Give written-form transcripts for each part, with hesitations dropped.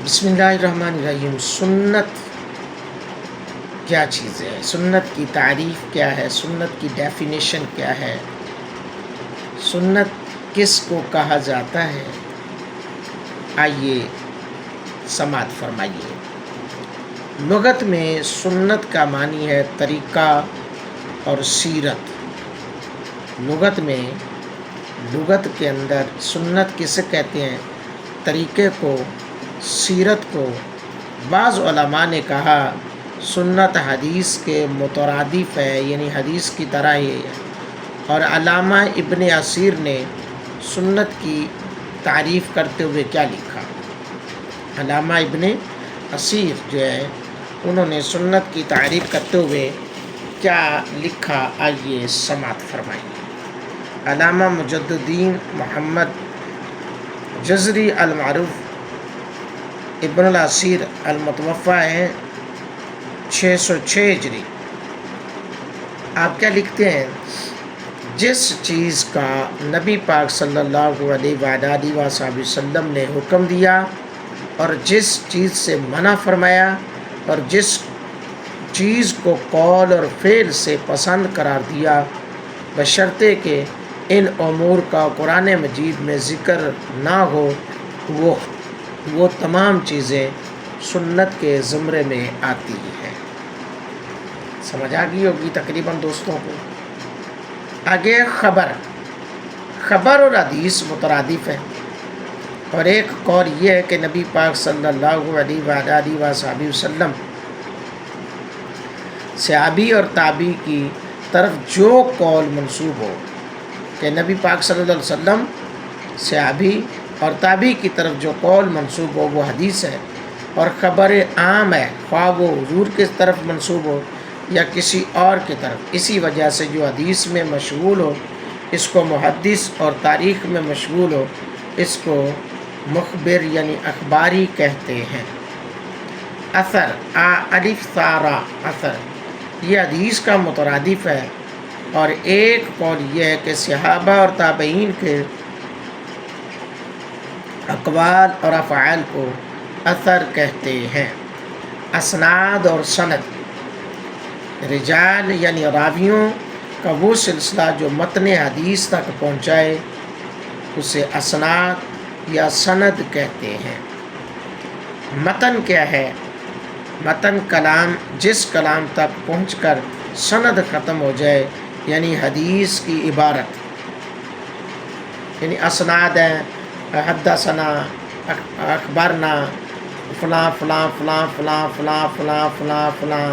بسم اللہ الرحمن الرحیم۔ سنت کیا چیز ہے؟ سنت کی تعریف کیا ہے؟ سنت کی ڈیفینیشن کیا ہے؟ سنت کس کو کہا جاتا ہے؟ آئیے سماعت فرمائیے۔ لغت میں سنت کا معنی ہے طریقہ اور سیرت۔ لغت کے اندر سنت کسے کہتے ہیں؟ طریقے کو، سیرت کو۔ بعض علماء نے کہا سنت حدیث کے مترادف ہے، یعنی حدیث کی طرح ہی ہے۔ اور علامہ ابن اثیر نے سنت کی تعریف کرتے ہوئے کیا لکھا؟ علامہ ابن اثیر جو ہے انہوں نے سنت کی تعریف کرتے ہوئے کیا لکھا؟ آئیے سماعت فرمائیے۔ علامہ مجددین محمد جزری المعروف ابن الاثیر المتوفی ہیں 606 ہجری۔ آپ کیا لکھتے ہیں؟ جس چیز کا نبی پاک صلی اللہ علیہ وآلہ وسلم نے حکم دیا اور جس چیز سے منع فرمایا اور جس چیز کو قول اور فعل سے پسند قرار دیا، بشرطے کہ ان امور کا قرآن مجید میں ذکر نہ ہو، وہ تمام چیزیں سنت کے زمرے میں آتی ہیں۔ سمجھ آ گئی ہوگی تقریباً دوستوں کو۔ آگے خبر اور حدیث مترادف ہیں، اور ایک قول یہ ہے کہ نبی پاک صلی اللہ علیہ وآلہ وسلم صحابی اور تابعی کی طرف جو قول منسوب ہو، کہ نبی پاک صلی اللہ علیہ وسلم صحابی اور تابعی کی طرف جو قول منسوب ہو وہ حدیث ہے۔ اور خبر عام ہے، خواہ وہ حضور کی طرف منسوب ہو یا کسی اور کی طرف۔ اسی وجہ سے جو حدیث میں مشغول ہو اس کو محدث، اور تاریخ میں مشغول ہو اس کو مخبر یعنی اخباری کہتے ہیں۔ اثر الف سارا اثر یہ حدیث کا مترادف ہے، اور ایک قول یہ ہے کہ صحابہ اور تابعین کے اقوال اور افعال کو اثر کہتے ہیں۔ اسناد اور سند، رجال یعنی راویوں کا وہ سلسلہ جو متن حدیث تک پہنچائے اسے اسناد یا سند کہتے ہیں۔ متن کیا ہے؟ متن کلام، جس کلام تک پہنچ کر سند ختم ہو جائے، یعنی حدیث کی عبارت، یعنی اسناد ہیں، حدثنا، اخبرنا، فلاں فلاں فلاں فلاں فلاں فلاں فلاں فلاں،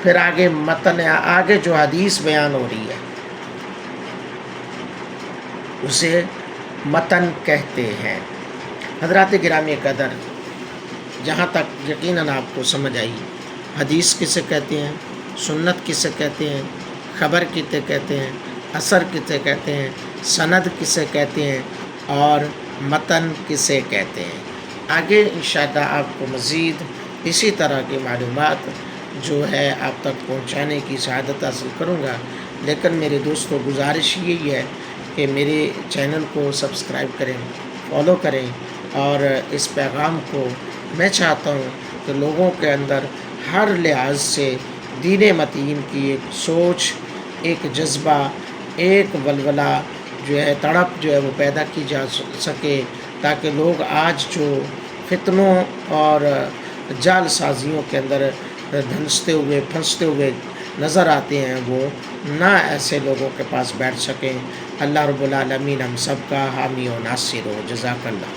پھر آگے متن، آگے جو حدیث بیان ہو رہی ہے اسے متن کہتے ہیں۔ حضرات گرامی قدر، جہاں تک یقیناً آپ کو سمجھ آئی حدیث کسے کہتے ہیں، سنت کسے کہتے ہیں، خبر کسے کہتے ہیں، اثر کسے کہتے ہیں، سند کسے کہتے ہیں، اور متن کسے کہتے ہیں۔ آگے انشاءاللہ آپ کو مزید اسی طرح کی معلومات جو ہے آپ تک پہنچانے کی سعادت حاصل کروں گا، لیکن میرے دوستوں گزارش یہی ہے کہ میرے چینل کو سبسکرائب کریں، فالو کریں، اور اس پیغام کو میں چاہتا ہوں کہ لوگوں کے اندر ہر لحاظ سے دین متین کی ایک سوچ، ایک جذبہ، ایک ولولہ جو ہے، تڑپ جو ہے وہ پیدا کی جا سکے، تاکہ لوگ آج جو فتنوں اور جال سازیوں کے اندر دھنستے ہوئے پھنستے ہوئے نظر آتے ہیں وہ نہ ایسے لوگوں کے پاس بیٹھ سکیں۔ اللہ رب العالمین ہم سب کا حامی و ناصر ہو۔ جزاک اللہ۔